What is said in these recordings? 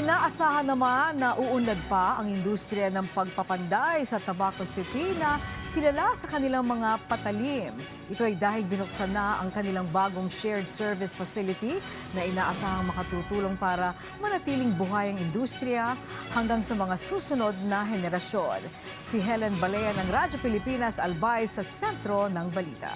Inaasahan naman na uunlad pa ang industriya ng pagpapanday sa Tabaco City na kilala sa kanilang mga patalim. Ito ay dahil binuksan na ang kanilang bagong shared service facility na inaasahang makatutulong para manatiling buhay ang industriya hanggang sa mga susunod na henerasyon. Si Helen Balea ng Radyo Pilipinas Albay sa sentro ng balita.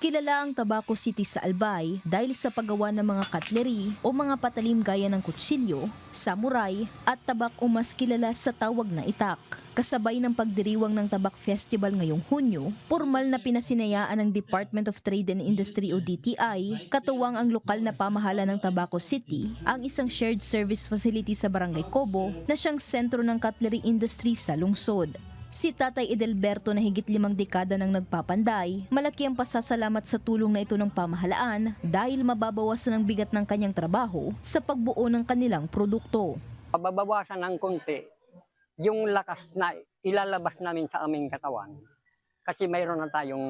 Kilala ang Tabaco City sa Albay dahil sa paggawa ng mga cutlery o mga patalim gaya ng kutsilyo, samurai at tabak o mas kilala sa tawag na itak. Kasabay ng pagdiriwang ng Tabak Festival ngayong Hunyo, formal na pinasinayaan ng Department of Trade and Industry o DTI, katuwang ang lokal na pamahala ng Tabaco City, ang isang shared service facility sa Barangay Cobo na siyang sentro ng cutlery industry sa lungsod. Si Tatay Edelberto na higit 5 dekada nang nagpapanday, malaki ang pasasalamat sa tulong na ito ng pamahalaan dahil mababawasan ang bigat ng kanyang trabaho sa pagbuo ng kanilang produkto. Mababawasan ng konti yung lakas na ilalabas namin sa aming katawan. Kasi mayroon na tayong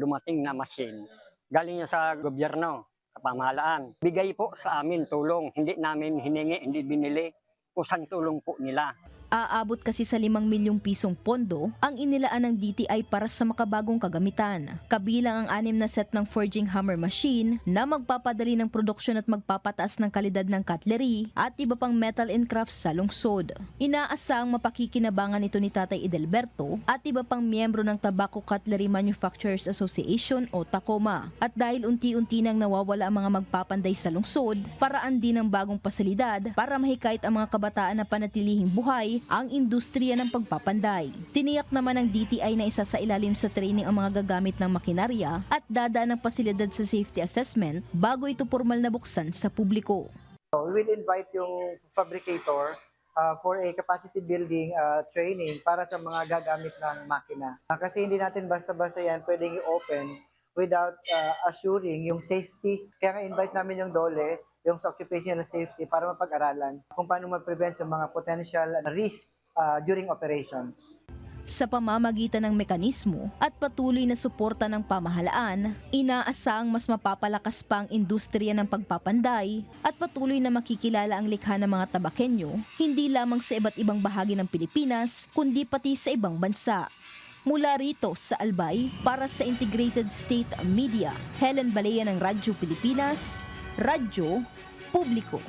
dumating na machine. Galing niya sa gobyerno, sa pamahalaan. Bigay po sa amin tulong, hindi namin hiningi, hindi binili. Kusang tulong po nila. Aabot kasi sa 5 milyong pisong pondo ang inilaan ng DTI para sa makabagong kagamitan. Kabilang ang 6 na set ng forging hammer machine na magpapadali ng produksyon at magpapataas ng kalidad ng cutlery at iba pang metal and crafts sa lungsod. Inaasahang mapakikinabangan ito ni Tatay Edelberto at iba pang miyembro ng Tobacco Cutlery Manufacturers Association o TACOMA. At dahil unti-unti nang nawawala ang mga magpapanday sa lungsod, paraan din ng bagong pasilidad para mahikayat ang mga kabataan na panatilihing buhay ang industriya ng pagpapanday. Tiniyak naman ng DTI na isa sa ilalim sa training ang mga gagamit ng makinarya at dadaan ng pasilidad sa safety assessment bago ito formal na buksan sa publiko. We will invite yung fabricator for a capacity building training para sa mga gagamit ng makina. Kasi hindi natin basta-basta yan pwedeng i-open without assuring yung safety. Kaya nga-invite namin yung DOLE, yung sa occupational safety, para mapag-aralan kung paano ma-prevent yung mga potential risk during operations. Sa pamamagitan ng mekanismo at patuloy na suporta ng pamahalaan, inaasahang mas mapapalakas pa ang industriya ng pagpapanday at patuloy na makikilala ang likha ng mga tabakenyo, hindi lamang sa iba't ibang bahagi ng Pilipinas, kundi pati sa ibang bansa. Mula rito sa Albay, para sa Integrated State Media, Helen Balea ng Radyo Pilipinas, Radyo Publiko.